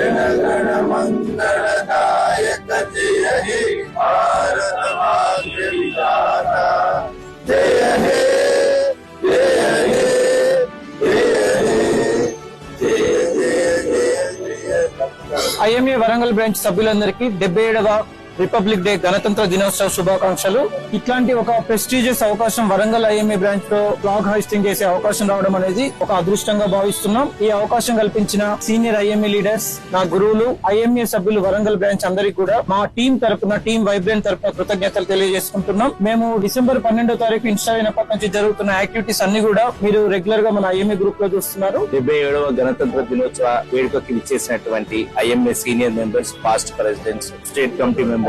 జనగణ మంగళదాయక జయ హే భారత భాగ్య విధాత జయ హే జయ హే IMA Warangal branch సభ్యులందరికీ 77వ రిపబ్లిక్ డే గణతంత్ర దినోత్సవ శుభాకాంక్షలు. ఇట్లాంటి ఒక ప్రెస్టీజియస్ అవకాశం వరంగల్ ఐఎంఏ బ్రాంచ్ లో ఫ్లాగ్ హోస్టింగ్ చేసే అవకాశం రావడం అనేది ఒక అదృష్టంగా భావిస్తున్నాం. ఈ అవకాశం కల్పించిన సీనియర్ ఐఎంఏ లీడర్స్, నా గురువులు, ఐఎంఏ సభ్యులు, వరంగల్ బ్రాంచ్ అందరికీ కూడా మా టీం తరపున, టీం వైబ్రెంట్ తరపున కృతజ్ఞతలు తెలియజేసుకుంటున్నాం. మేము డిసెంబర్ 12వ తారీఖు ఇన్స్టా అయినప్పటి నుంచి జరుగుతున్న యాక్టివిటీస్ అన్ని కూడా మీరు రెగ్యులర్ గా మన ఐఎంఏ గ్రూప్ లో చూస్తున్నారు. 77వ గణతంత్ర దినోత్సవ వేడుకకి విచ్చేసినటువంటి IMA senior members, past presidents, state committee members,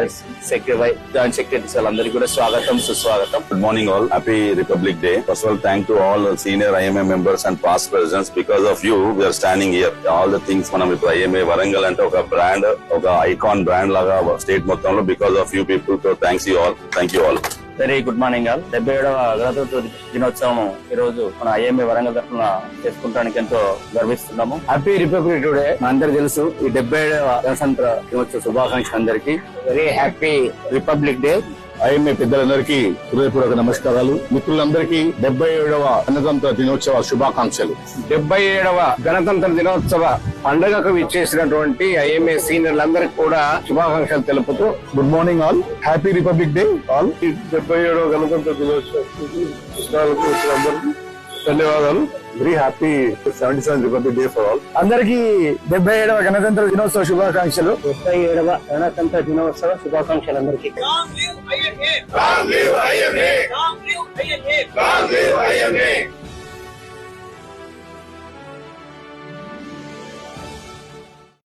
secretary, joint secretaries వాళ్ళందరికీ కూడా స్వాగతం, సుస్వాగతం. Good morning all. Happy Republic Day. First of all, thank to all senior IMA members and past presidents. Because of you, we are standing here. All the things మనం ఇప్పుడు IMA Warangal అంటే ఒక brand, ఒక icon brand లాగా state మొత్తంలో because of you people. So thanks you all. Thank you all. Very good morning all. 77వ గణతంత్ర దినోత్సవం ఈ రోజు మన ఐఎంఏ వరంగల్ తరఫున చేసుకుంటానికి ఎంతో గర్విస్తున్నాము. Happy republic day. అందరికి తెలుసు ఈ 77వ గణతంత్ర దినోత్సవ శుభాకాంక్షలు అందరికి. Very happy republic day. IMA పెద్దలందరికీ హృదయపూర్వక నమస్కారాలు. మిత్రులందరికీ 77వ గణతంత్ర దినోత్సవ శుభాకాంక్షలు. 77వ గణతంత్ర దినోత్సవ పండుగకు విచ్చేసినటువంటి ఐఎంఏ సీనియర్లందరికీ కూడా శుభాకాంక్షలు తెలుపుతూ good morning all. Happy republic day all. 77వ గణతంత్ర దినోత్సవ ధన్యవాదాలు. Very happy 77th republic day for all. అందరికీ 77వ గణతంత్ర దినోత్సవ శుభాకాంక్షలు. 77వ గణతంత్ర దినోత్సవ శుభాకాంక్షలు అందరికీ.